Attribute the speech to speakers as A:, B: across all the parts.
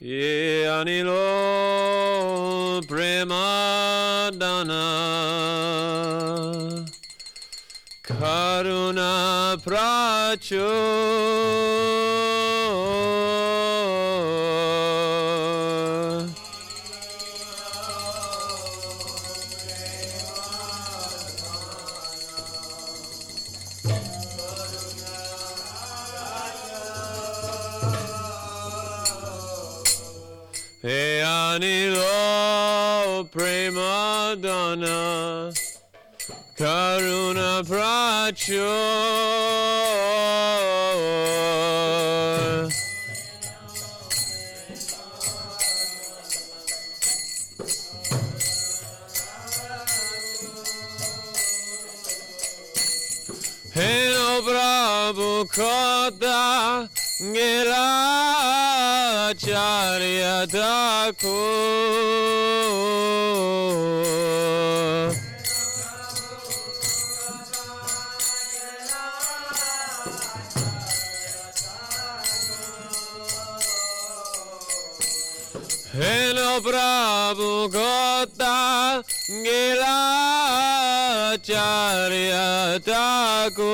A: Ye anilo premadana karuna pracho He anilo premadana karuna pracho Heno prabhu kota Gela charya thakur Heno prabhu kota Gela charya thakur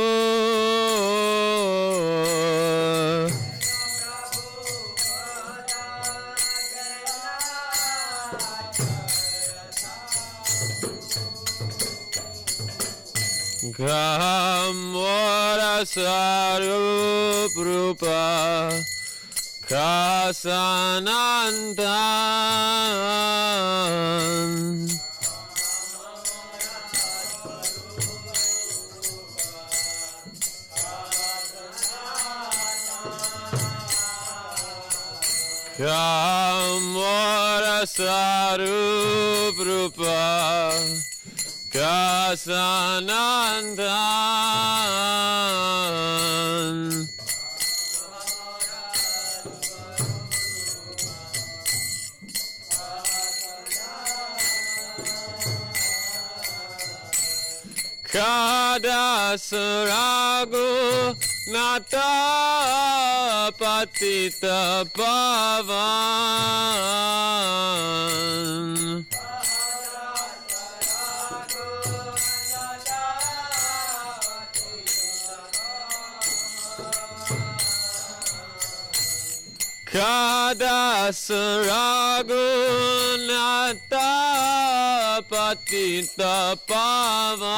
A: Kamora sarup rupa kasanandan Kamora sarup rupa Kasanandan Kadasaragu Nata Patita Pavan Kadasaragunata patita pavan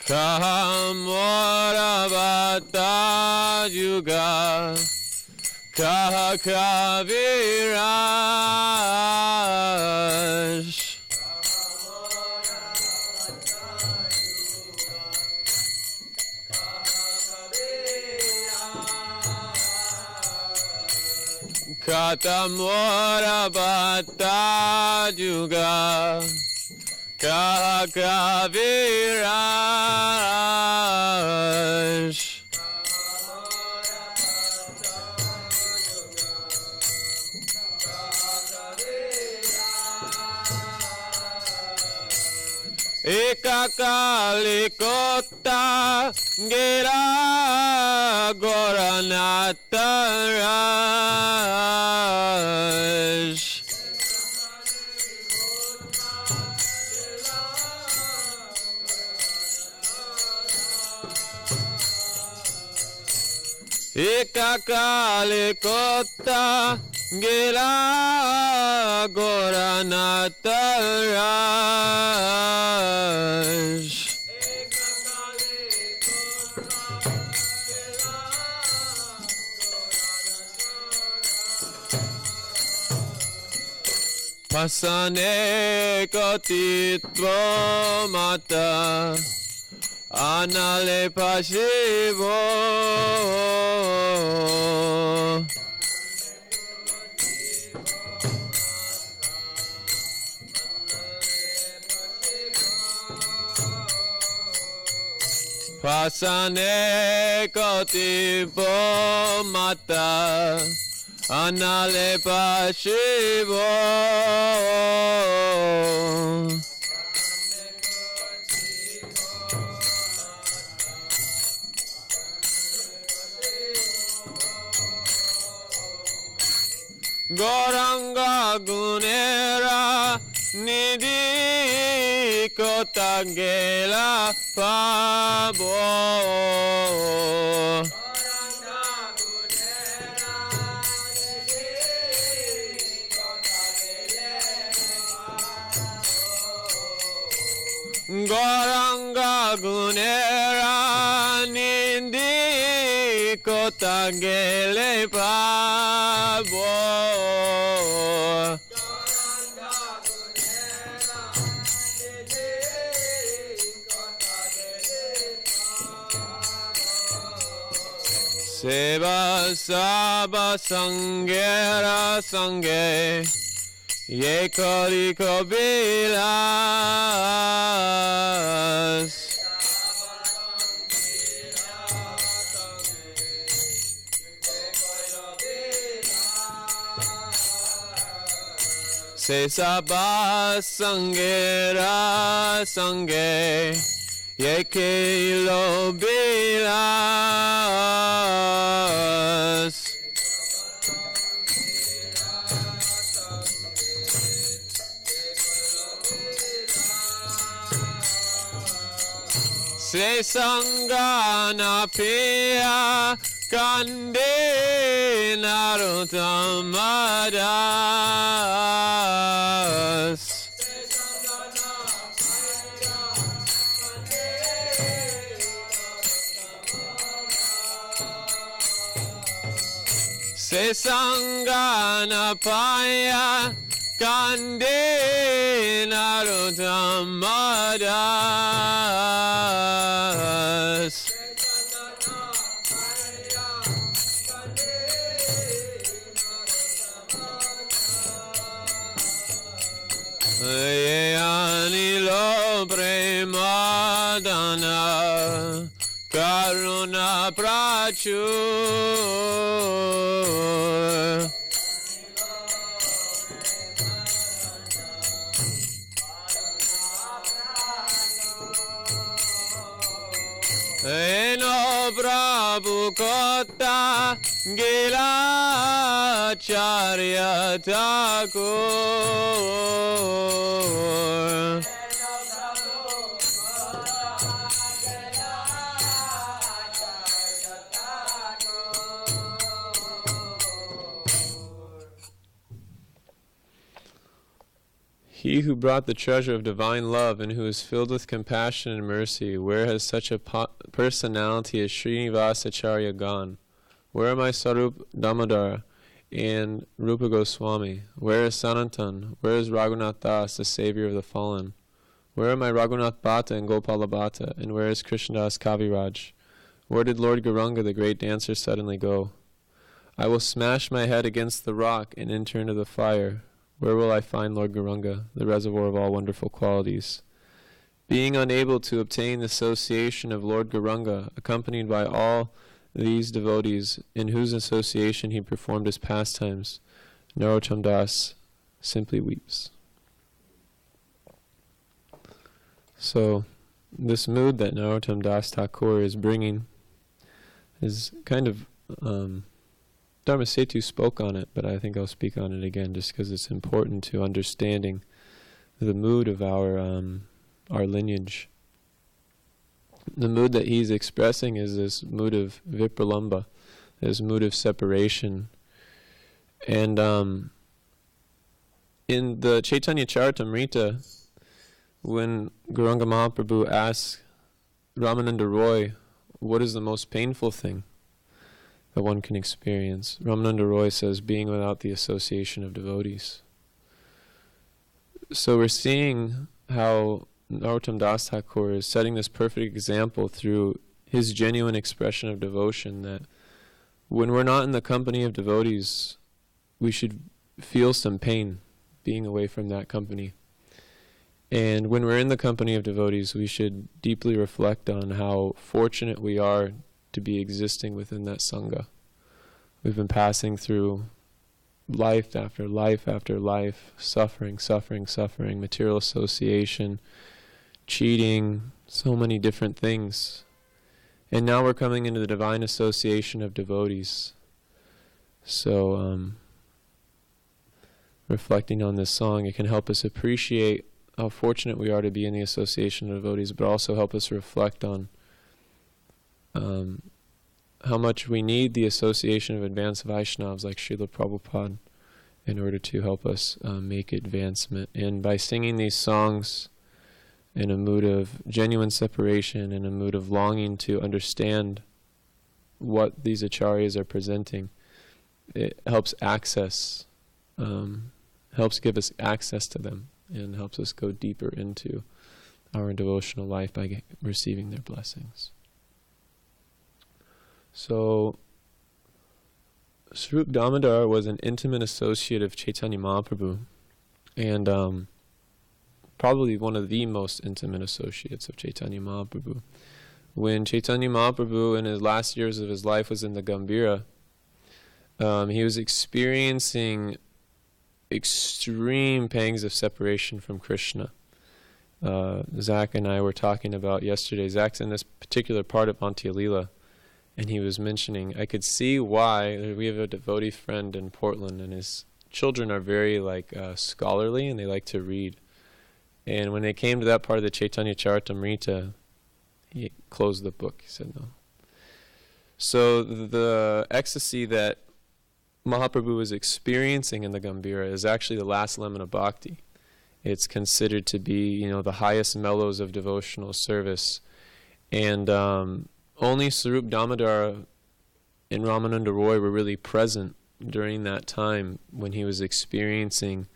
A: Kamoravata yuga Kaviraj Katamoravata yuga Kaviraj Ekakali kota gira goranataraj Ekakali kota gira goranataraj Pasane kotitvo mata Anale pasivo Pasane kotitvo mata Anale pasivo gunera nidhi kotagela prabhu. Goranga gunera nidhi kotagele prabhu. Seva saba sangera sange ye kari kabilas. Se saba sangera sange ye kilo bilas. Se sangana pia kande narutamadas. Se sangana paya kande narutamadas. Ye anilo premadana karuna prachur. Eno prabhu kota gila charya thakur. He who brought the treasure of divine love and who is filled with compassion and mercy, where has such a personality as Srinivasacharya gone? Where are my Sarup Damodara and Rupa Goswami? Where is Sanatan? Where is Raghunath Das, the savior of the fallen? Where are my Raghunath Bhatta and Gopala Bhatta? And where is Krishnadas Kaviraj? Where did Lord Gauranga, the great dancer, suddenly go? I will smash my head against the rock and enter into the fire. Where will I find Lord Gauranga, the reservoir of all wonderful qualities? Being unable to obtain the association of Lord Gauranga, accompanied by all these devotees, in whose association he performed his pastimes, Narottam Das simply weeps. So, this mood that Narottam Das Thakur is bringing is kind of Dharma Setu spoke on it, but I think I'll speak on it again just because it's important to understanding the mood of our lineage. The mood that he's expressing is this mood of vipralamba, this mood of separation. And in the Chaitanya Charitamrita, when Gauranga Mahaprabhu asks Ramananda Roy, what is the most painful thing that one can experience? Ramananda Roy says, being without the association of devotees. So we're seeing how Narottam Das Thakur is setting this perfect example through his genuine expression of devotion, that when we're not in the company of devotees, we should feel some pain being away from that company. And when we're in the company of devotees, we should deeply reflect on how fortunate we are to be existing within that Sangha. We've been passing through life after life after life, suffering, material association, cheating, so many different things. And now we're coming into the divine association of devotees. So reflecting on this song, it can help us appreciate how fortunate we are to be in the association of devotees, but also help us reflect on how much we need the association of advanced Vaishnavas like Srila Prabhupada in order to help us make advancement. And by singing these songs in a mood of genuine separation, in a mood of longing to understand what these acharyas are presenting, it helps helps give us access to them, and helps us go deeper into our devotional life by receiving their blessings. So, Swarup Damodar was an intimate associate of Chaitanya Mahaprabhu, and probably one of the most intimate associates of Chaitanya Mahaprabhu. When Chaitanya Mahaprabhu in his last years of his life was in the Gambhira, he was experiencing extreme pangs of separation from Krishna. Zach and I were talking about yesterday. Zach's in this particular part of Antya Lila, and he was mentioning, I could see why. We have a devotee friend in Portland, and his children are very scholarly, and they like to read. And when they came to that part of the Chaitanya Charitamrita, he closed the book. He said no. So the ecstasy that Mahaprabhu was experiencing in the Gambhira is actually the last lemon of bhakti. It's considered to be, the highest mellows of devotional service. And only Swarup Damodar and Ramananda Roy were really present during that time when he was experiencing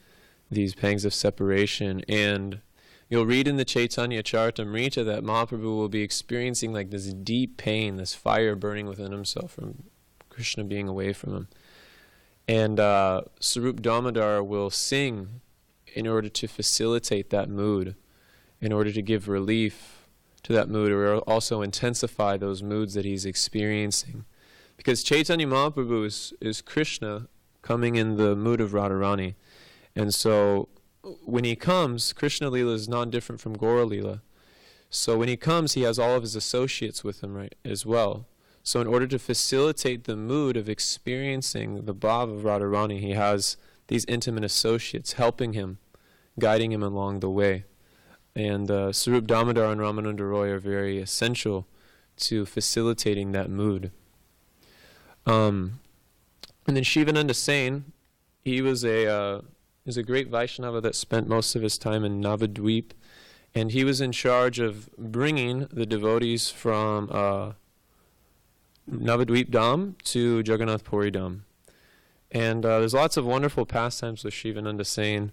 A: these pangs of separation. And you'll read in the Chaitanya Charitamrita that Mahaprabhu will be experiencing like this deep pain, this fire burning within himself from Krishna being away from him. And Swarup Damodar will sing in order to facilitate that mood, in order to give relief to that mood, or also intensify those moods that he's experiencing. Because Chaitanya Mahaprabhu is Krishna coming in the mood of Radharani. And so when he comes, Krishna Lila is not different from Gaura Lila. So when he comes, he has all of his associates with him, right, as well. So in order to facilitate the mood of experiencing the bhav of Radharani, he has these intimate associates helping him, guiding him along the way. And Swarup Damodar and Ramananda Roy are very essential to facilitating that mood. And then Shivananda Sain, he was a great Vaishnava that spent most of his time in Navadvip, and he was in charge of bringing the devotees from Navadvip Dham to Jagannath Puri Dham. And there's lots of wonderful pastimes with Shivananda Sain,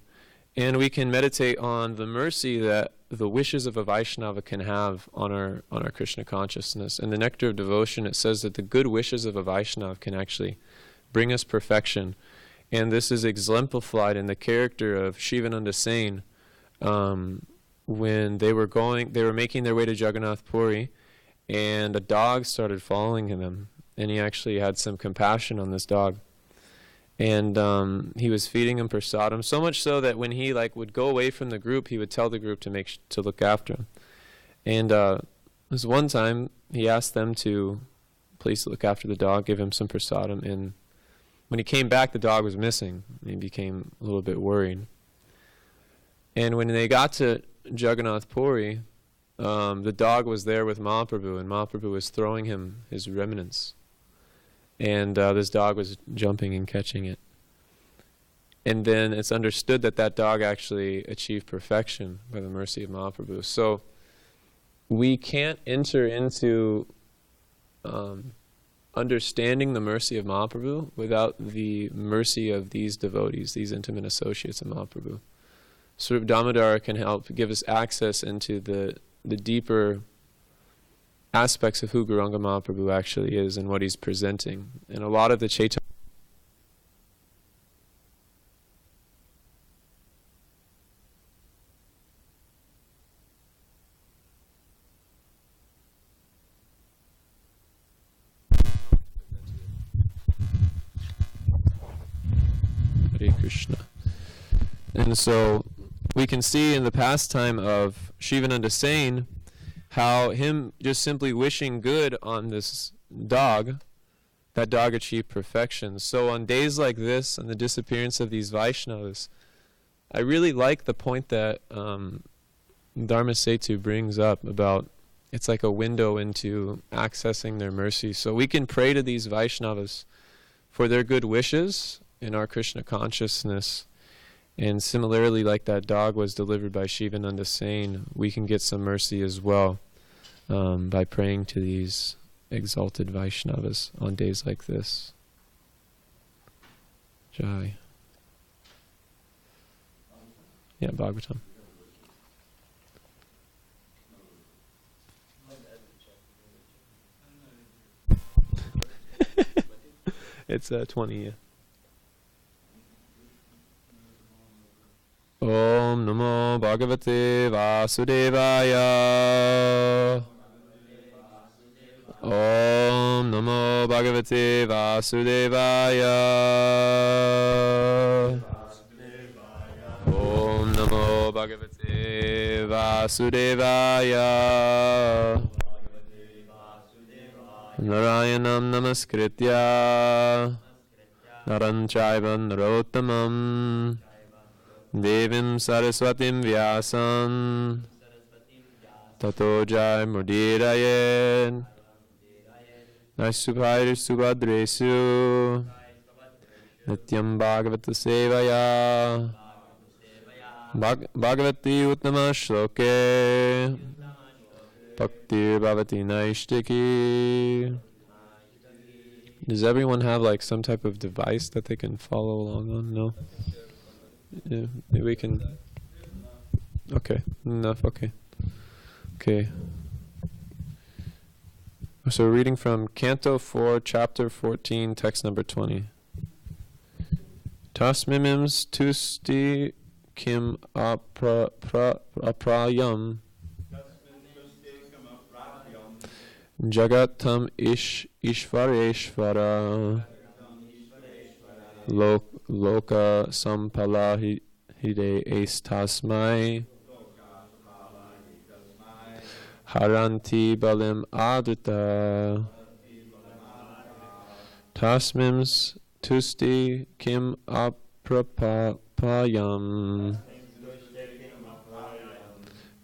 A: and we can meditate on the mercy that the wishes of a Vaishnava can have on our Krishna consciousness. In the Nectar of Devotion, it says that the good wishes of a Vaishnava can actually bring us perfection. And this is exemplified in the character of Shivananda Sain. When they were making their way to Jagannath Puri, and a dog started following them, and he actually had some compassion on this dog. And he was feeding him prasadam, so much so that when he would go away from the group, he would tell the group to look after him. And this one time, he asked them to please look after the dog, give him some prasadam. And when he came back, the dog was missing. He became a little bit worried. And when they got to Jagannath Puri, the dog was there with Mahaprabhu, and Mahaprabhu was throwing him his remnants. And this dog was jumping and catching it. And then it's understood that dog actually achieved perfection by the mercy of Mahaprabhu. So we can't enter into understanding the mercy of Mahaprabhu without the mercy of these devotees, these intimate associates of Mahaprabhu. Swarup Damodar can help give us access into the deeper aspects of who Gauranga Mahaprabhu actually is and what he's presenting. And a lot of the Chaitanya Hare Krishna. And so we can see in the pastime of Shivananda Sain how him just simply wishing good on this dog that dog achieved perfection. So on days like this, and the disappearance of these Vaishnavas, I really like the point that Dharma Setu brings up about it's like a window into accessing their mercy. So we can pray to these Vaishnavas for their good wishes in our Krishna consciousness. And similarly, like that dog was delivered by Shivananda saying, we can get some mercy as well by praying to these exalted Vaishnavas on days like this. Jai. Yeah, Bhagavatam. It's 20, yeah. Om Namo Bhagavate Vasudevaya. Om Namo Bhagavate Vasudevaya. Om Namo Bhagavate Vasudevaya. Narayanam Namaskritya Naram Chaiva Narottamam Devim Saraswatim Vyasam Tato Jai Mudirayed Nashubhairu Subhadresu Nityam Bhagavata Sevaya Bhagavati Uttama Shloke Bhakti Bhavati Naishtiki. Does everyone have like some type of device that they can follow along on? No? Yeah, maybe we can. Okay, enough, okay. Okay. So we're reading from Canto 4, Chapter 14, text number 20. Tasmimims tusti kim aprayam Jagatam Ishvareshvara Loka Sampala Hide Estasmai Haranti Balim Adita Tasmims Tusti Kim Aprapayam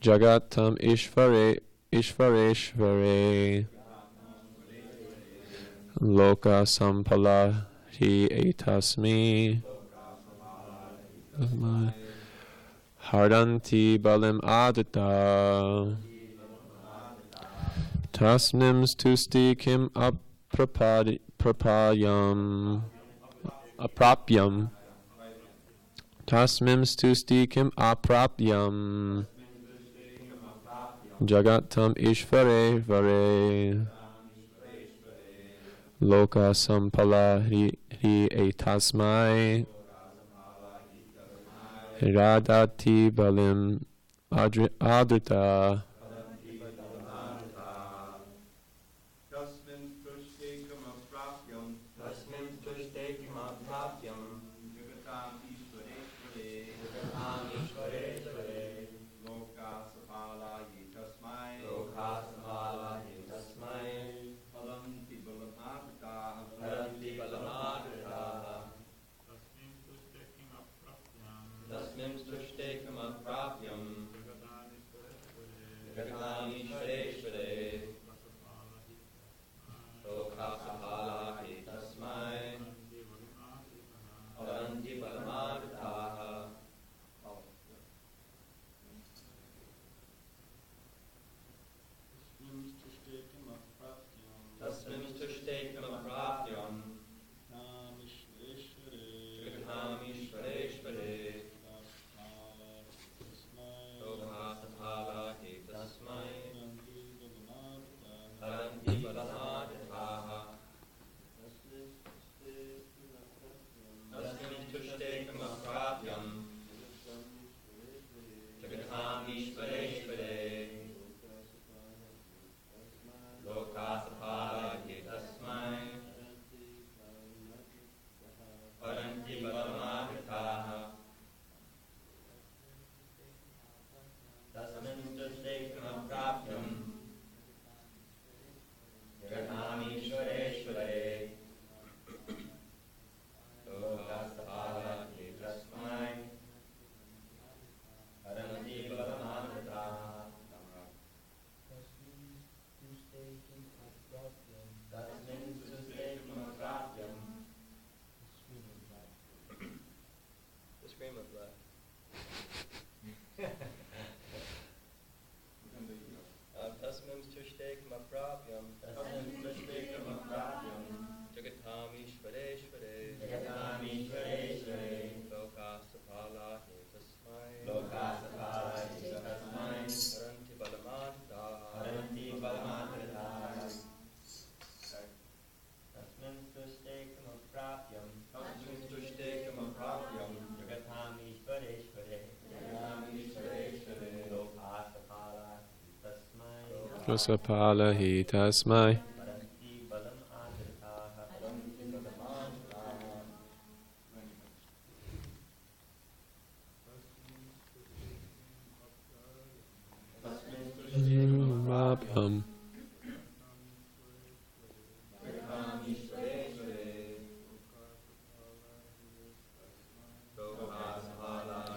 A: Jagatam Ishvareshvare Loka Sampala Hi Etasmi Hardanti Balim Adita Tasmims Tusti Kim Aprapyam Tasmims Tusti Kim Aprapyam Jagatam Ishvare Vare Loka Sampala Hi Etasmai Radati Balim Adrita Rasapala hi tasmai. Bhagavatam.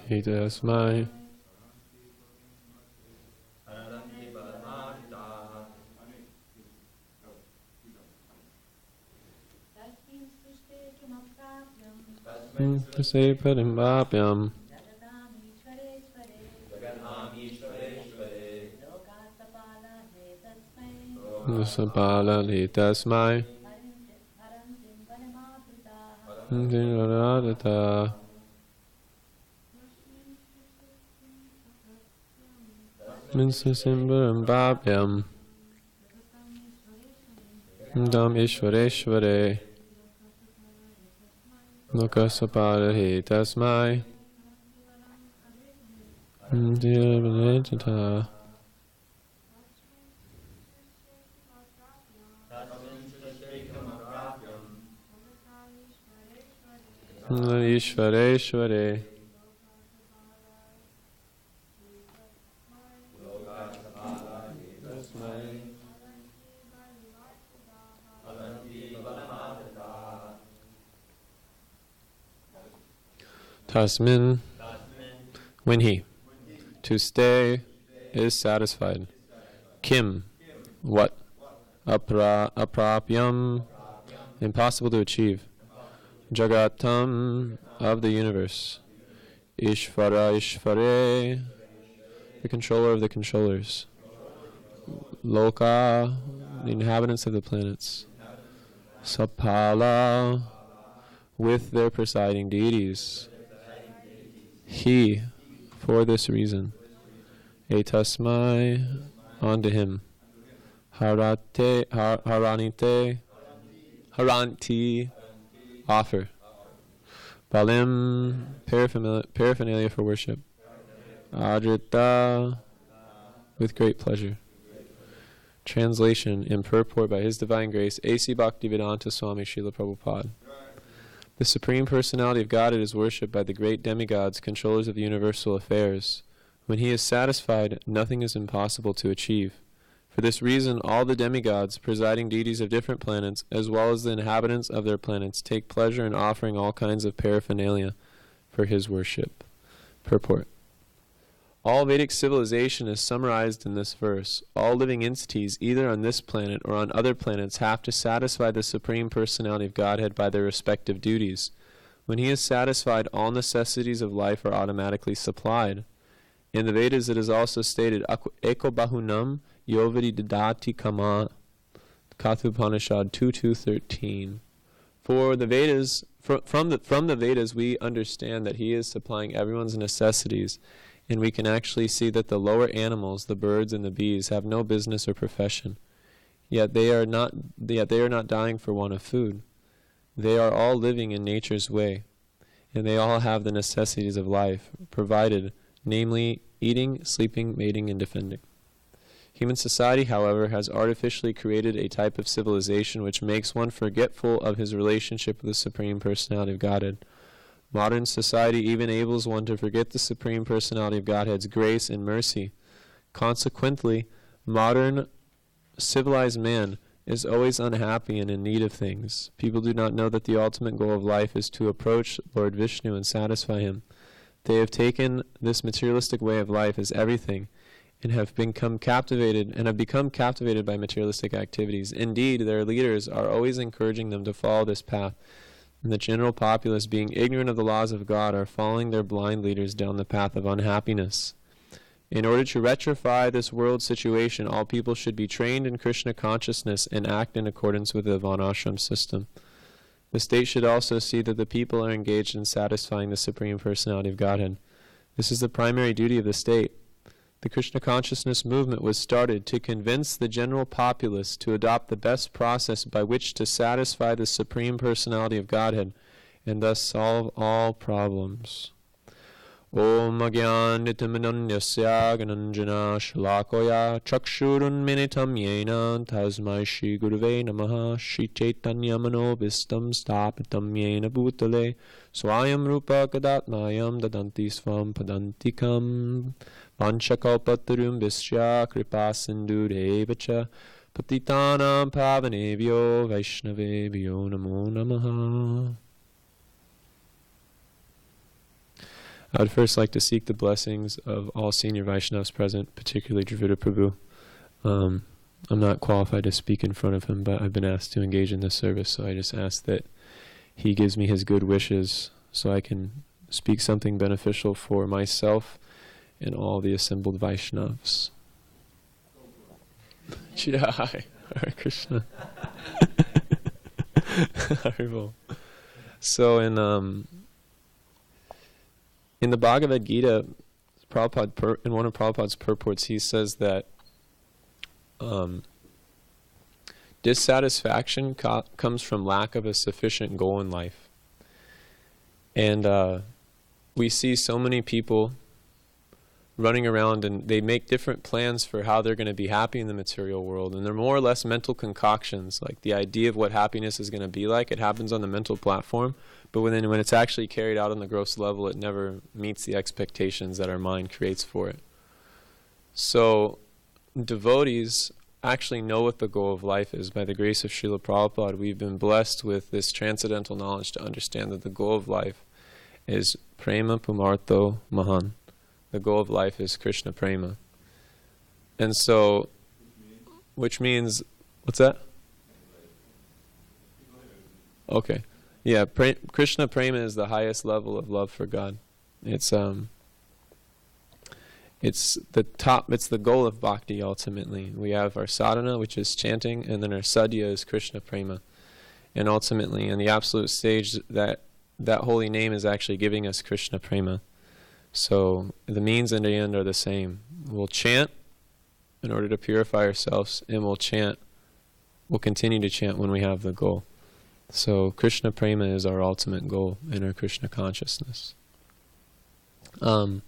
A: Hi tasmai. Say Padambapyam. Sapala Litasmai. Devrata. Minsasimbaram Bapyam. Dam Ishvareshvare. Lokasapala Litasmai. Devrata. Ishvareshvare. Tasmin, when he, to stay, is satisfied. Kim, what? Aprapyam, impossible to achieve. Jagatam, of the universe. Ishvara, the controller of the controllers. Loka, the inhabitants of the planets. Sapala, with their presiding deities. He, for this reason. Etasmai, unto him. Haranti, offer. Balim, paraphernalia for worship. Adrita, with great pleasure. Translation and purport by His Divine Grace, A.C. Bhaktivedanta Swami Srila Prabhupada. The Supreme Personality of Godhead is worshipped by the great demigods, controllers of universal affairs. When he is satisfied, nothing is impossible to achieve. For this reason, all the demigods, presiding deities of different planets, as well as the inhabitants of their planets, take pleasure in offering all kinds of paraphernalia for his worship. Purport. All Vedic civilization is summarized in this verse. All living entities, either on this planet or on other planets, have to satisfy the Supreme Personality of Godhead by their respective duties. When he is satisfied, all necessities of life are automatically supplied. In the Vedas it is also stated, Eko bahunam yovadi dadati kama, Kathupanishad 2.2.13. For the Vedas, from the Vedas we understand that he is supplying everyone's necessities, and we can actually see that the lower animals, the birds and the bees, have no business or profession. Yet they are not dying for want of food. They are all living in nature's way, and they all have the necessities of life provided, namely eating, sleeping, mating, and defending. Human society, however, has artificially created a type of civilization which makes one forgetful of his relationship with the Supreme Personality of Godhead. Modern society even enables one to forget the Supreme Personality of Godhead's grace and mercy. Consequently, modern civilized man is always unhappy and in need of things. People do not know that the ultimate goal of life is to approach Lord Vishnu and satisfy him. They have taken this materialistic way of life as everything, and have become captivated by materialistic activities. Indeed, their leaders are always encouraging them to follow this path, and the general populace, being ignorant of the laws of God, are following their blind leaders down the path of unhappiness. In order to rectify this world situation, all people should be trained in Krishna consciousness and act in accordance with the Varnashram system. The state should also see that the people are engaged in satisfying the Supreme Personality of Godhead. This is the primary duty of the state. The Krishna consciousness movement was started to convince the general populace to adopt the best process by which to satisfy the Supreme Personality of Godhead and thus solve all problems. Om Agyanitamananyasya Gananjana Shalakoya Chakshurun Minitam Yena Tasmai Shri Gurave Namaha Shri Chaitanya Manovistam Stapitam Yena Bhutale Swayam Rupa Kadatmayam Dadanti Svam Padantikam Vanchakalpatarum Vishya Kripa Sindhurevacha Patitanam Pavanebhyo Vaishnavebhyo Namo Namaha. I would first like to seek the blessings of all senior Vaishnavas present, particularly Devrata Prabhu. I'm not qualified to speak in front of him, but I've been asked to engage in this service, so I just ask that he gives me his good wishes so I can speak something beneficial for myself and all the assembled Vaishnavas. Jai Hare Krishna. Haribol. So in the Bhagavad Gita, Prabhupada, in one of Prabhupada's purports, he says that dissatisfaction comes from lack of a sufficient goal in life. And we see so many people running around and they make different plans for how they're going to be happy in the material world. And they're more or less mental concoctions. Like the idea of what happiness is going to be like, it happens on the mental platform. But when it's actually carried out on the gross level, it never meets the expectations that our mind creates for it. So devotees actually know what the goal of life is. By the grace of Srila Prabhupada, we've been blessed with this transcendental knowledge to understand that the goal of life is prema pumartho mahan. The goal of life is Krishna prema. And so, which means, what's that? Okay. Yeah, Krishna prema is the highest level of love for God. It's the top, it's the goal of bhakti ultimately. We have our sadhana, which is chanting, and then our sadhya is Krishna prema. And ultimately, in the absolute stage, that holy name is actually giving us Krishna prema. So the means and the end are the same. We'll chant in order to purify ourselves, and we'll continue to chant when we have the goal. So Krishna prema is our ultimate goal in our Krishna consciousness. I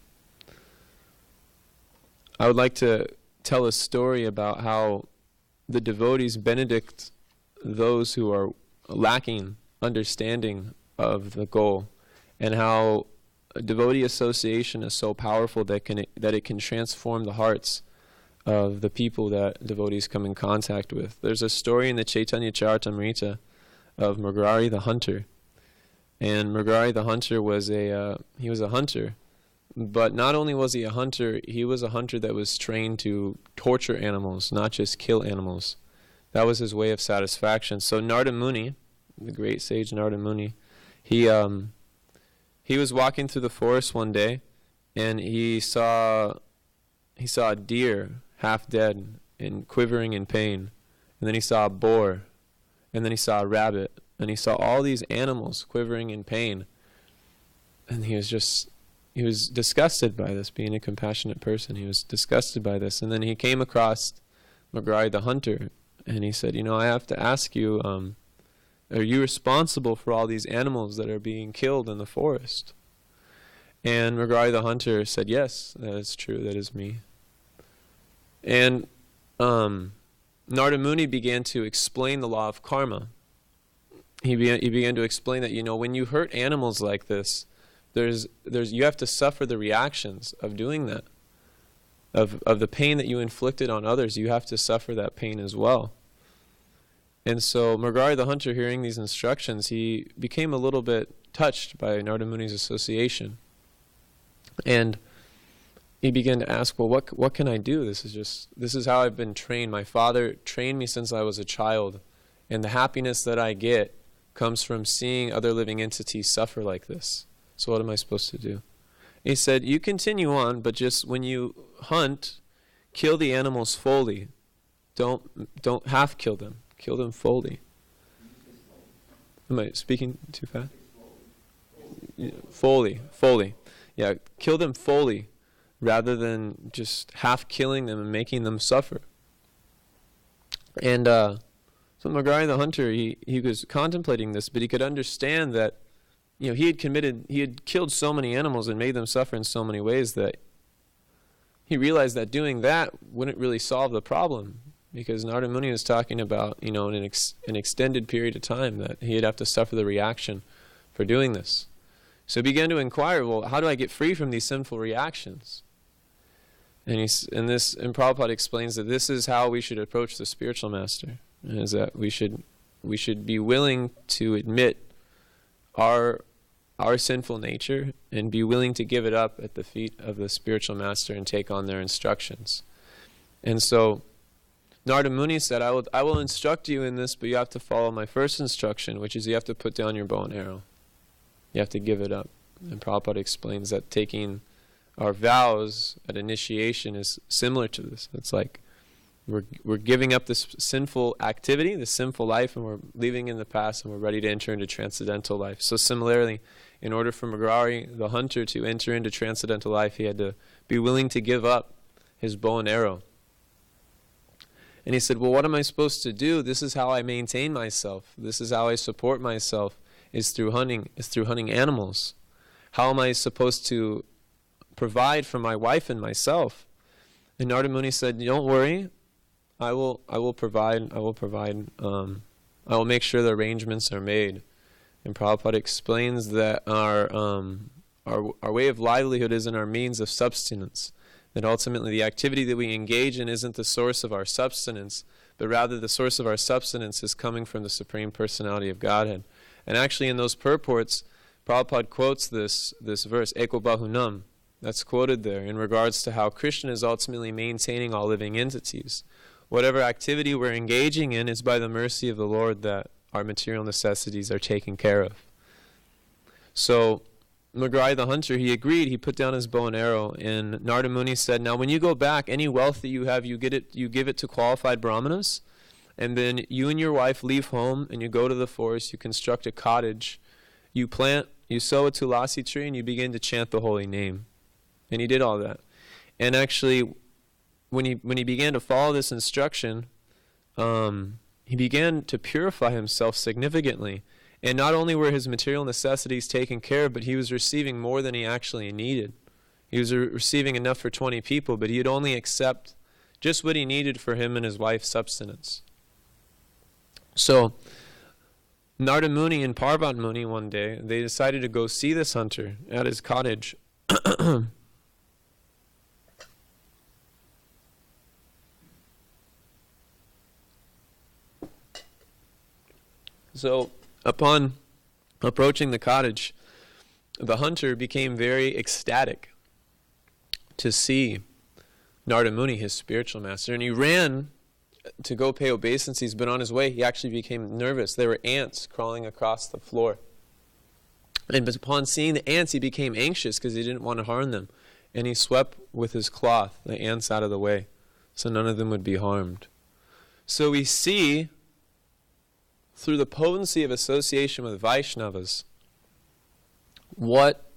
A: would like to tell a story about how the devotees benedict those who are lacking understanding of the goal, and how devotee association is so powerful that it can transform the hearts of the people that devotees come in contact with. There's a story in the Chaitanya Charitamrita of Mrigari the hunter, and Mrigari the hunter was a hunter, but not only was he a hunter that was trained to torture animals, not just kill animals. That was his way of satisfaction. So Narada Muni, the great sage Narada Muni, he was walking through the forest one day, and he saw a deer half dead and quivering in pain, and then he saw a boar, and then he saw a rabbit, and he saw all these animals quivering in pain, and he was disgusted by this. Being a compassionate person, he was disgusted by this. And then he came across Mrigari the hunter, and he said, I have to ask you, are you responsible for all these animals that are being killed in the forest? And Mrigari the hunter said, yes, that is true, that is me. And Narada Muni began to explain the law of karma. He began to explain that, when you hurt animals like this, you have to suffer the reactions of doing that. Of the pain that you inflicted on others, you have to suffer that pain as well. And so Mrigari the hunter, hearing these instructions, he became a little bit touched by Narada Muni's association. And he began to ask, well, what can I do? This is how I've been trained. My father trained me since I was a child, and the happiness that I get comes from seeing other living entities suffer like this. So what am I supposed to do? He said, you continue on, but just when you hunt, kill the animals fully. Don't half kill them. Kill them fully. Am I speaking too fast? Fully. Yeah, kill them fully, rather than just half killing them and making them suffer. And so Mrigari the hunter, he was contemplating this, but he could understand that he had killed so many animals and made them suffer in so many ways that he realized that doing that wouldn't really solve the problem, because Narada Muni was talking about, in an extended period of time that he'd have to suffer the reaction for doing this. So he began to inquire, well, how do I get free from these sinful reactions? And Prabhupada explains that this is how we should approach the spiritual master, is that we should be willing to admit our sinful nature and be willing to give it up at the feet of the spiritual master and take on their instructions. And so Narada Muni said, I will instruct you in this, but you have to follow my first instruction, which is you have to put down your bow and arrow. You have to give it up. And Prabhupada explains that taking our vows at initiation is similar to this. It's like we're giving up this sinful activity, this sinful life, and we're leaving in the past, and we're ready to enter into transcendental life. So similarly, in order for Mragari, the hunter, to enter into transcendental life, he had to be willing to give up his bow and arrow. And he said, well, what am I supposed to do? This is how I maintain myself. This is how I support myself, is through hunting animals. How am I supposed to provide for my wife and myself? And Narada Muni said, don't worry, I will provide. I will make sure the arrangements are made. And Prabhupada explains that our way of livelihood isn't our means of subsistence. That ultimately the activity that we engage in isn't the source of our subsistence, but rather the source of our subsistence is coming from the Supreme Personality of Godhead. And actually in those purports, Prabhupada quotes this verse, Eko Bahunam, that's quoted there in regards to how Krishna is ultimately maintaining all living entities. Whatever activity we're engaging in is by the mercy of the Lord that our material necessities are taken care of. So Mragari the hunter, he agreed. He put down his bow and arrow, and Narada Muni said, now when you go back, any wealth that you have, you give it to qualified brahmanas, and then you and your wife leave home and you go to the forest, you construct a cottage, you sow a tulasi tree, and you begin to chant the holy name. And he did all that. And actually, when he began to follow this instruction, he began to purify himself significantly. And not only were his material necessities taken care of, but he was receiving more than he actually needed. He was receiving enough for 20 people, but he'd only accept just what he needed for him and his wife's subsistence. So Narada Muni and Parvat Muni one day, they decided to go see this hunter at his cottage. So upon approaching the cottage, the hunter became very ecstatic to see Narada Muni, his spiritual master, and he ran to go pay obeisances, but on his way he actually became nervous. There were ants crawling across the floor. And upon seeing the ants, he became anxious because he didn't want to harm them. And he swept with his cloth the ants out of the way so none of them would be harmed. So we see, through the potency of association with Vaishnavas, what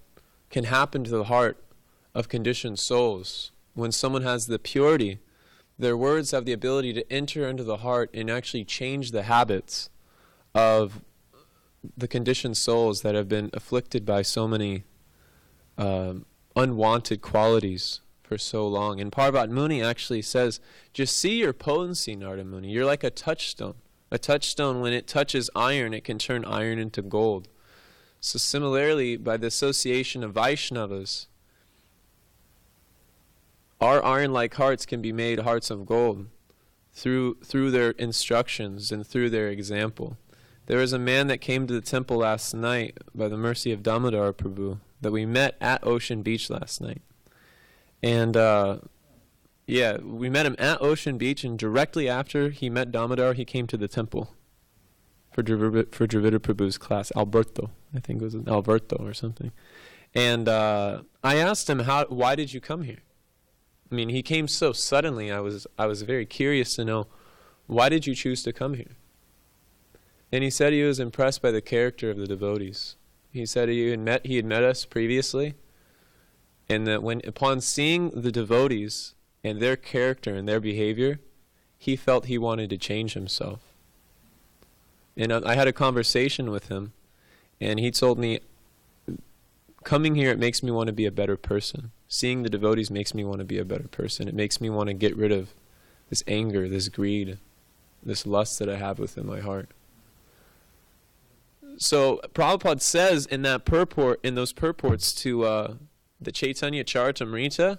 A: can happen to the heart of conditioned souls when someone has the purity. Their words have the ability to enter into the heart and actually change the habits of the conditioned souls that have been afflicted by so many unwanted qualities for so long. And Parvat Muni actually says, just see your potency, Narada Muni. You're like a touchstone. A touchstone, when it touches iron, it can turn iron into gold. So similarly, by the association of Vaishnavas, our iron-like hearts can be made hearts of gold through their instructions and through their example. There was a man that came to the temple last night by the mercy of Damodar Prabhu that we met at Ocean Beach last night. And we met him at Ocean Beach, and directly after he met Damodar, he came to the temple for Devrata Prabhu's class. Alberto, I think it was Alberto or something. And I asked him, why did you come here? I mean, he came so suddenly. I was very curious to know, why did you choose to come here? And he said he was impressed by the character of the devotees. He said he had met us previously, and that upon seeing the devotees and their character and their behavior, he felt he wanted to change himself. And I had a conversation with him, and he told me, coming here, it makes me want to be a better person. Seeing the devotees makes me want to be a better person. It makes me want to get rid of this anger, this greed, this lust that I have within my heart. So Prabhupada says in that purport, in those purports to the Chaitanya Charitamrita,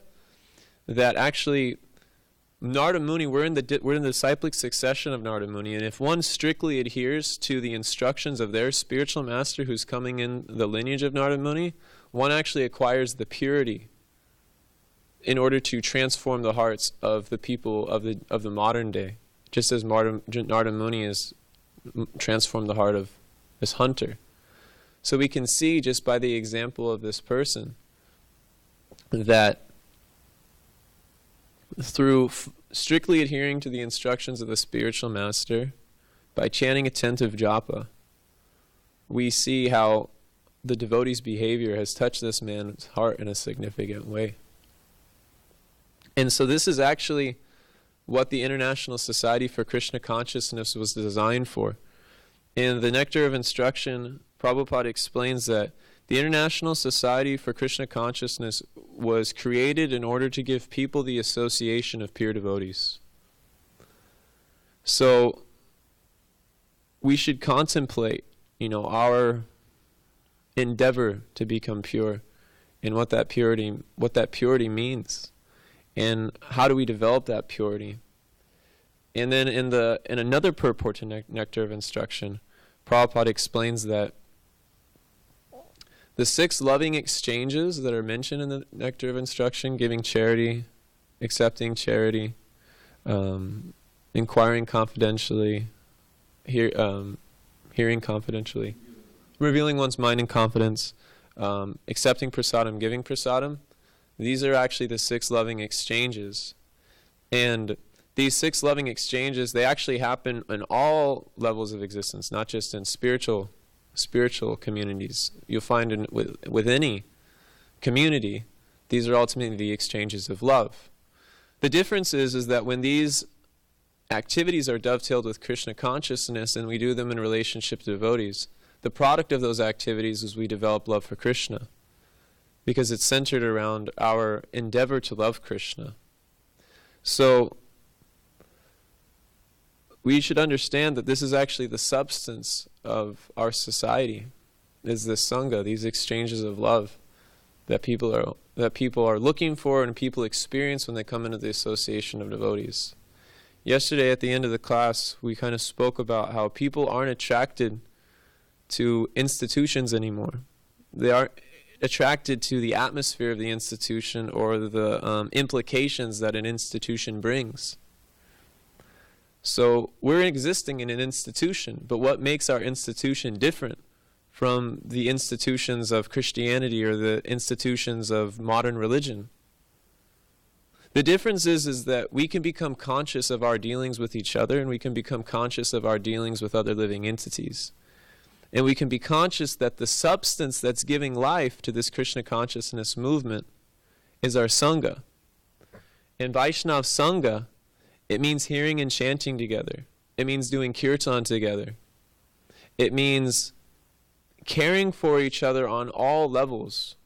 A: that actually Narada Muni, we're in the disciplic succession of Narada Muni, and if one strictly adheres to the instructions of their spiritual master who's coming in the lineage of Narada Muni, one actually acquires the purity in order to transform the hearts of the people of the modern day, just as Narada Muni has transformed the heart of this hunter. So we can see just by the example of this person that through strictly adhering to the instructions of the spiritual master, by chanting attentive japa, we see how the devotee's behavior has touched this man's heart in a significant way. And so this is actually what the International Society for Krishna Consciousness was designed for. In the Nectar of Instruction, Prabhupada explains that the International Society for Krishna Consciousness was created in order to give people the association of pure devotees. So we should contemplate, our endeavor to become pure, and what that purity means, and how do we develop that purity. And then in another purport to Nectar of Instruction, Prabhupada explains that the 6 loving exchanges that are mentioned in the Nectar of Instruction, giving charity, accepting charity, inquiring confidentially, hearing confidentially, revealing one's mind in confidence, accepting prasadam, giving prasadam, these are actually the 6 loving exchanges. And these 6 loving exchanges, they actually happen in all levels of existence, not just in spiritual communities. You'll find with any community, these are ultimately the exchanges of love. The difference is that when these activities are dovetailed with Krishna consciousness and we do them in relationship to devotees, the product of those activities is we develop love for Krishna, because it's centered around our endeavor to love Krishna. So we should understand that this is actually the substance of our society, is this sangha, these exchanges of love that people are looking for and people experience when they come into the association of devotees. Yesterday at the end of the class, we kind of spoke about how people aren't attracted to institutions anymore. They are attracted to the atmosphere of the institution or the implications that an institution brings. So we're existing in an institution, but what makes our institution different from the institutions of Christianity or the institutions of modern religion? The difference is that we can become conscious of our dealings with each other, and we can become conscious of our dealings with other living entities. And we can be conscious that the substance that's giving life to this Krishna consciousness movement is our sangha. In Vaishnava Sangha, it means hearing and chanting together. It means doing kirtan together. It means caring for each other on all levels.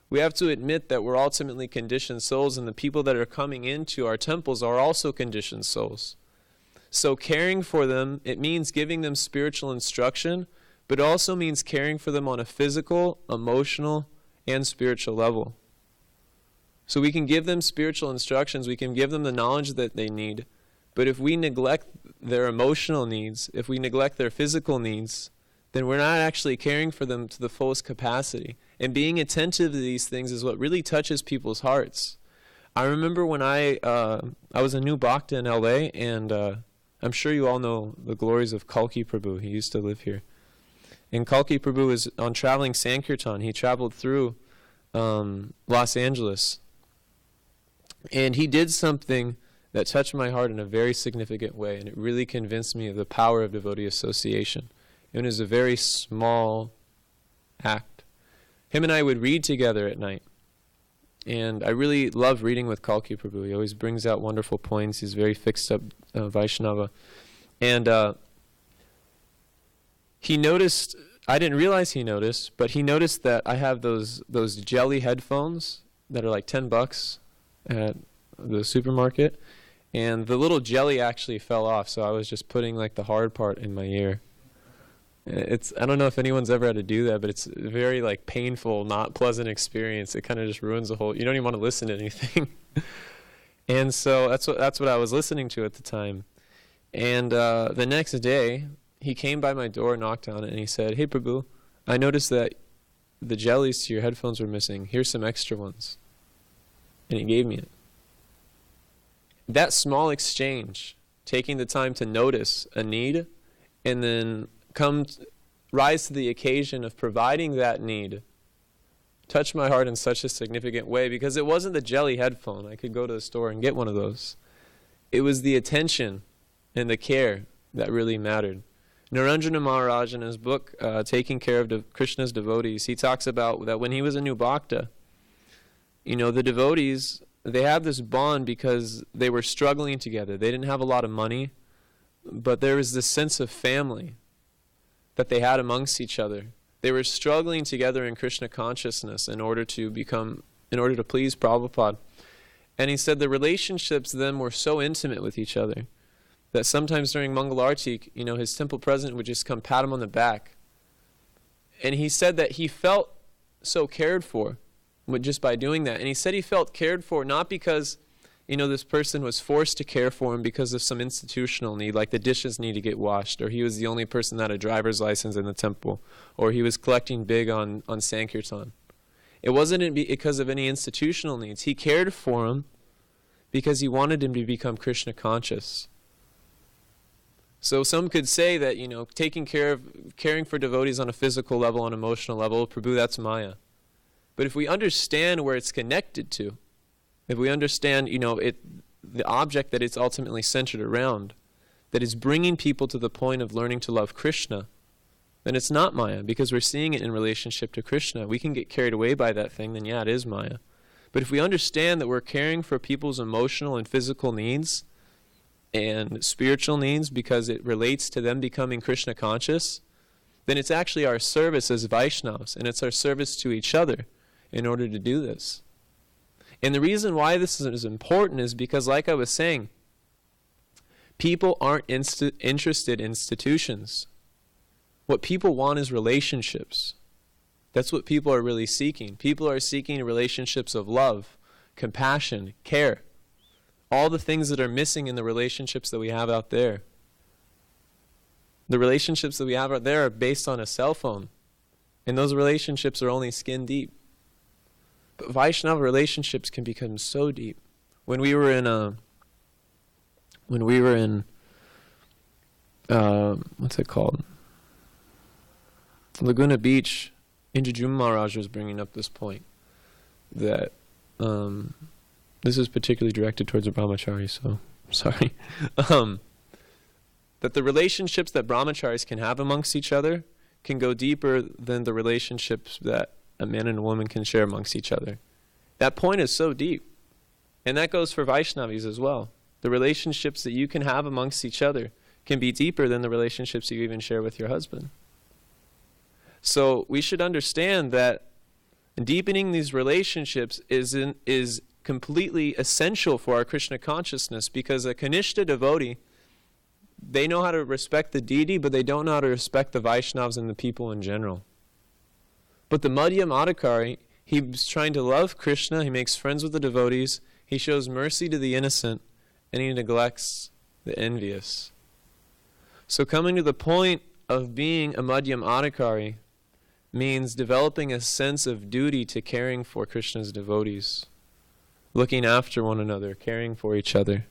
A: We have to admit that we're ultimately conditioned souls, and the people that are coming into our temples are also conditioned souls. So caring for them, it means giving them spiritual instruction, but it also means caring for them on a physical, emotional, and spiritual level. So we can give them spiritual instructions, we can give them the knowledge that they need, but if we neglect their emotional needs, if we neglect their physical needs, then we're not actually caring for them to the fullest capacity. And being attentive to these things is what really touches people's hearts. I remember when I was a new bhakta in LA, and I'm sure you all know the glories of Kalki Prabhu. He used to live here. And Kalki Prabhu is on traveling Sankirtan. He traveled through Los Angeles. And he did something that touched my heart in a very significant way, and it really convinced me of the power of devotee association. It was a very small act. Him and I would read together at night. And I really love reading with Kalki Prabhu. He always brings out wonderful points. He's very fixed up Vaishnava. And he noticed, I didn't realize he noticed, but he noticed that I have those jelly headphones that are like $10 at the supermarket, and the little jelly actually fell off, so I was just putting like the hard part in my ear. I don't know if anyone's ever had to do that, but it's a very like painful, not pleasant experience. It kind of just ruins the whole, you don't even want to listen to anything. And so that's what I was listening to at the time. And the next day, he came by my door, knocked on it, and he said, "Hey Prabhu, I noticed that the jellies to your headphones were missing. Here's some extra ones." And he gave me it. That small exchange, taking the time to notice a need and then rise to the occasion of providing that need, touched my heart in such a significant way, because it wasn't the jelly headphone. I could go to the store and get one of those. It was the attention and the care that really mattered. Naranjana Maharaj, in his book, Taking Care of Krishna's Devotees, he talks about that when he was a new bhakta, the devotees, they had this bond because they were struggling together. They didn't have a lot of money, but there was this sense of family that they had amongst each other. They were struggling together in Krishna consciousness in order to please Prabhupada. And he said the relationships then were so intimate with each other that sometimes during Mangalarti, his temple president would just come pat him on the back. And he said that he felt so cared for just by doing that. And he said he felt cared for not because, this person was forced to care for him because of some institutional need, like the dishes need to get washed, or he was the only person that had a driver's license in the temple, or he was collecting big on Sankirtan. It wasn't because of any institutional needs. He cared for him because he wanted him to become Krishna conscious. So some could say that, caring for devotees on a physical level, on an emotional level, Prabhu, that's Maya. But if we understand where it's connected to, if we understand, the object that it's ultimately centered around, that is bringing people to the point of learning to love Krishna, then it's not Maya, because we're seeing it in relationship to Krishna. We can get carried away by that thing, then yeah, it is Maya. But if we understand that we're caring for people's emotional and physical needs and spiritual needs because it relates to them becoming Krishna conscious, then it's actually our service as Vaishnavas, and it's our service to each other in order to do this. And the reason why this is important is because, like I was saying, people aren't interested in institutions. What people want is relationships. That's what people are really seeking. People are seeking relationships of love, compassion, care. All the things that are missing in the relationships that we have out there. The relationships that we have out there are based on a cell phone. And those relationships are only skin deep. But Vaishnava relationships can become so deep. When we were in what's it called? Laguna Beach, Indrajuma Maharaj was bringing up this point that this is particularly directed towards a brahmachari, so sorry. That the relationships that brahmacharis can have amongst each other can go deeper than the relationships that a man and a woman can share amongst each other. That point is so deep. And that goes for Vaishnavis as well. The relationships that you can have amongst each other can be deeper than the relationships you even share with your husband. So we should understand that deepening these relationships is completely essential for our Krishna consciousness, because a Kanishta devotee, they know how to respect the deity, but they don't know how to respect the Vaishnavas and the people in general. But the Madhyam Adhikari, he's trying to love Krishna, he makes friends with the devotees, he shows mercy to the innocent, and he neglects the envious. So coming to the point of being a Madhyam Adhikari means developing a sense of duty to caring for Krishna's devotees, looking after one another, caring for each other.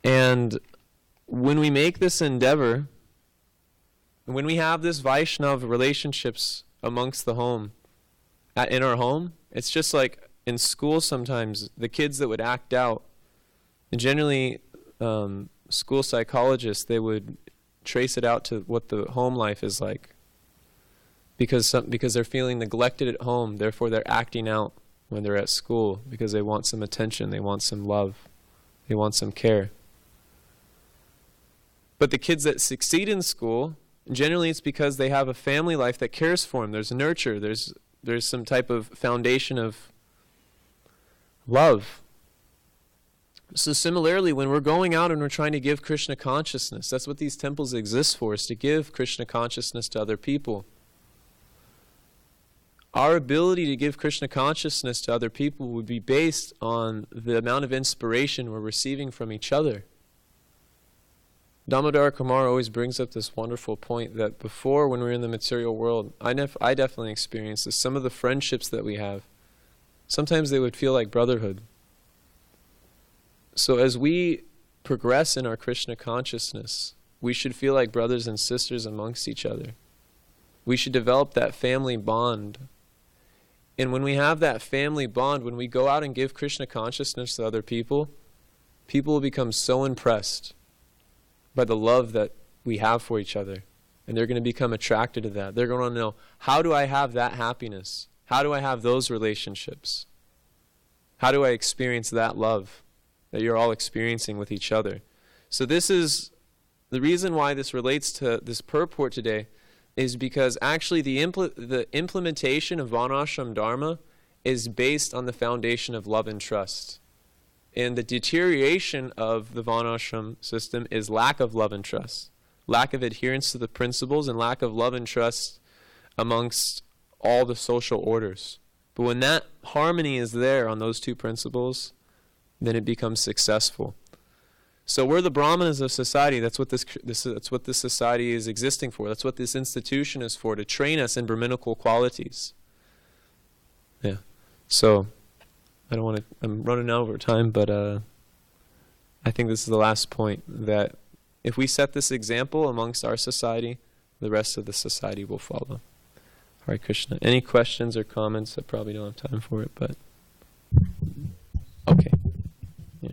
A: And when we make this endeavor, when we have this Vaishnava relationships amongst the home, in our home, it's just like in school sometimes, the kids that would act out, and generally school psychologists, they would trace it out to what the home life is like. Because they're feeling neglected at home, therefore they're acting out when they're at school, because they want some attention, they want some love, they want some care. But the kids that succeed in school, Generally, it's because they have a family life that cares for them. There's nurture. There's some type of foundation of love. So similarly, when we're going out and we're trying to give Krishna consciousness, that's what these temples exist for, is to give Krishna consciousness to other people. Our ability to give Krishna consciousness to other people would be based on the amount of inspiration we're receiving from each other. Damodar Kumar always brings up this wonderful point that before, when we were in the material world, I definitely experienced this. Some of the friendships that we have, sometimes they would feel like brotherhood. So as we progress in our Krishna consciousness, we should feel like brothers and sisters amongst each other. We should develop that family bond. And when we have that family bond, when we go out and give Krishna consciousness to other people, people will become so impressed by the love that we have for each other. And they're going to become attracted to that. They're going to know, how do I have that happiness? How do I have those relationships? How do I experience that love that you're all experiencing with each other? So this is the reason why this relates to this purport today, is because actually the implementation of Varnashram Dharma is based on the foundation of love and trust. And the deterioration of the Varnashram system is lack of love and trust, lack of adherence to the principles, and lack of love and trust amongst all the social orders. But when that harmony is there on those two principles, then it becomes successful. So we're the brahmanas of society. That's what this society is existing for. That's what this institution is for, to train us in Brahminical qualities. Yeah. So I'm running out over time, but I think this is the last point, that if we set this example amongst our society, the rest of the society will follow. Hare Krishna. Any questions or comments? I probably don't have time for it, but okay. Yeah.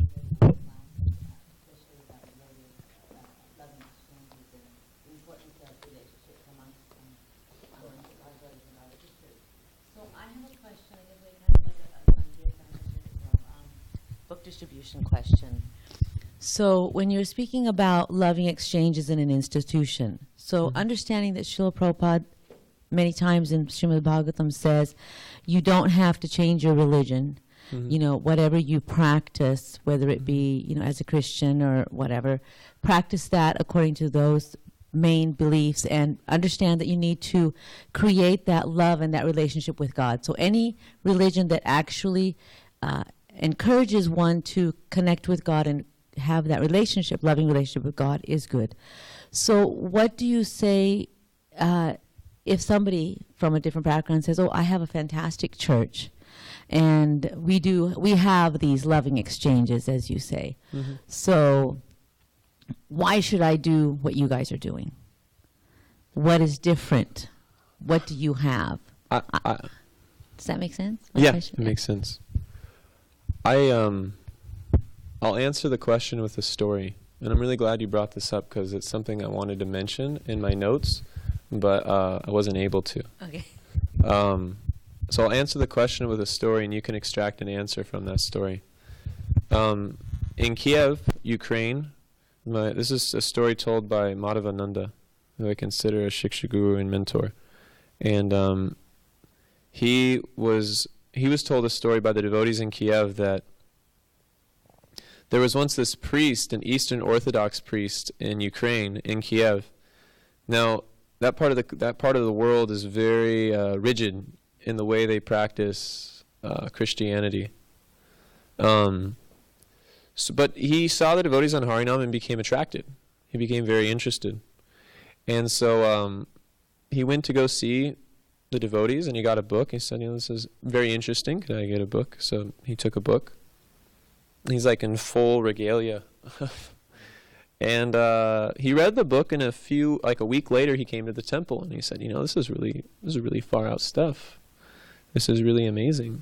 B: Book distribution question. So when you're speaking about loving exchanges in an institution, so understanding that Srila Prabhupada many times in srimadbhagavatam says you don't have to change your religion. You know, whatever you practice, whether it be, you know, as a Christian or whatever, practice that according to those main beliefs, and understand that you need to create that love and that relationship with God. So any religion that actually encourages one to connect with God and have that relationship, loving relationship with God, is good. So what do you say if somebody from a different background says, oh, I have a fantastic church, and we have these loving exchanges, as you say. So why should I do what you guys are doing? What is different? What do you have? Does that make sense?
A: Yeah, it makes sense. I'll answer the question with a story. And I'm really glad you brought this up, because it's something I wanted to mention in my notes, but I wasn't able to.
B: Okay.
A: So I'll answer the question with a story, and you can extract an answer from that story. In Kiev, Ukraine, this is a story told by Madhavananda, who I consider a Shiksha guru and mentor. And he was told a story by the devotees in Kiev that there was once this priest, an Eastern Orthodox priest in Ukraine, in Kiev. Now, that part of the world is very rigid in the way they practice Christianity. But he saw the devotees on Harinam and became attracted. He became very interested. And so he went to go see the devotees, and he got a book. He said, this is very interesting. Could I get a book? So he took a book. He's like in full regalia. And he read the book, and a week later, he came to the temple, and he said, this is really far out stuff. This is really amazing.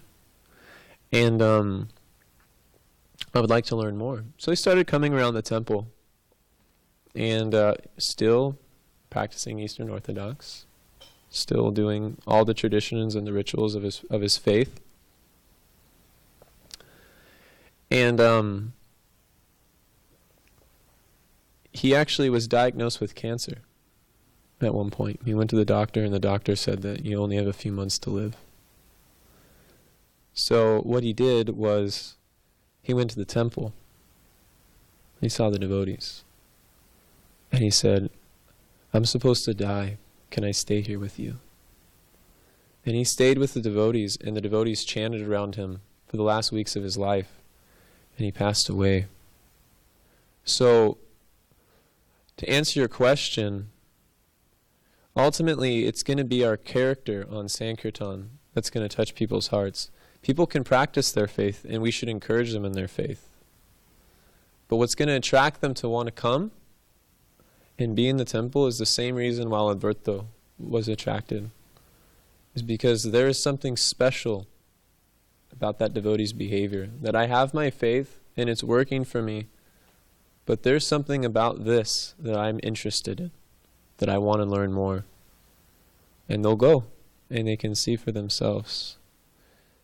A: And I would like to learn more. So he started coming around the temple, and still practicing Eastern Orthodox, still doing all the traditions and the rituals of his faith. And he actually was diagnosed with cancer. at one point. He went to the doctor, and the doctor said that you only have a few months to live. So what he did was, he went to the temple. He saw the devotees. And he said, I'm supposed to die. Can I stay here with you? And he stayed with the devotees, and the devotees chanted around him for the last weeks of his life. And he passed away. So, to answer your question, ultimately it's going to be our character on Sankirtan that's going to touch people's hearts. People can practice their faith, and we should encourage them in their faith. But what's going to attract them to want to come and be in the temple is the same reason why Alberto was attracted. Is because there is something special about that devotee's behavior. That I have my faith, and it's working for me, but there's something about this that I'm interested in, that I want to learn more. And they'll go, and they can see for themselves.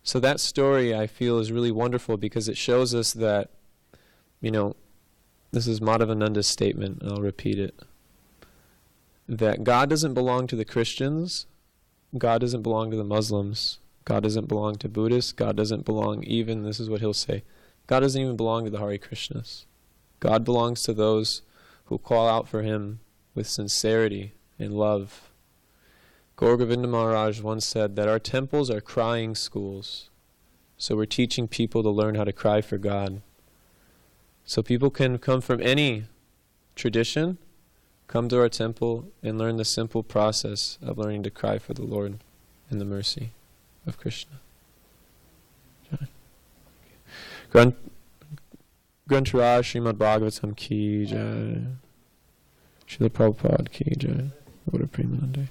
A: So that story, I feel, is really wonderful because it shows us that, this is Madhavananda's statement, and I'll repeat it, that God doesn't belong to the Christians, God doesn't belong to the Muslims, God doesn't belong to Buddhists, God doesn't belong even, this is what he'll say, God doesn't even belong to the Hare Krishnas. God belongs to those who call out for him with sincerity and love. Gaur Govinda Maharaj once said that our temples are crying schools. So we're teaching people to learn how to cry for God. So people can come from any tradition, come to our temple and learn the simple process of learning to cry for the Lord and the mercy of Krishna. Grantaraj srimadbhagavatam ki jai. Srila Prabhupada ki jai. Lord of Premanande.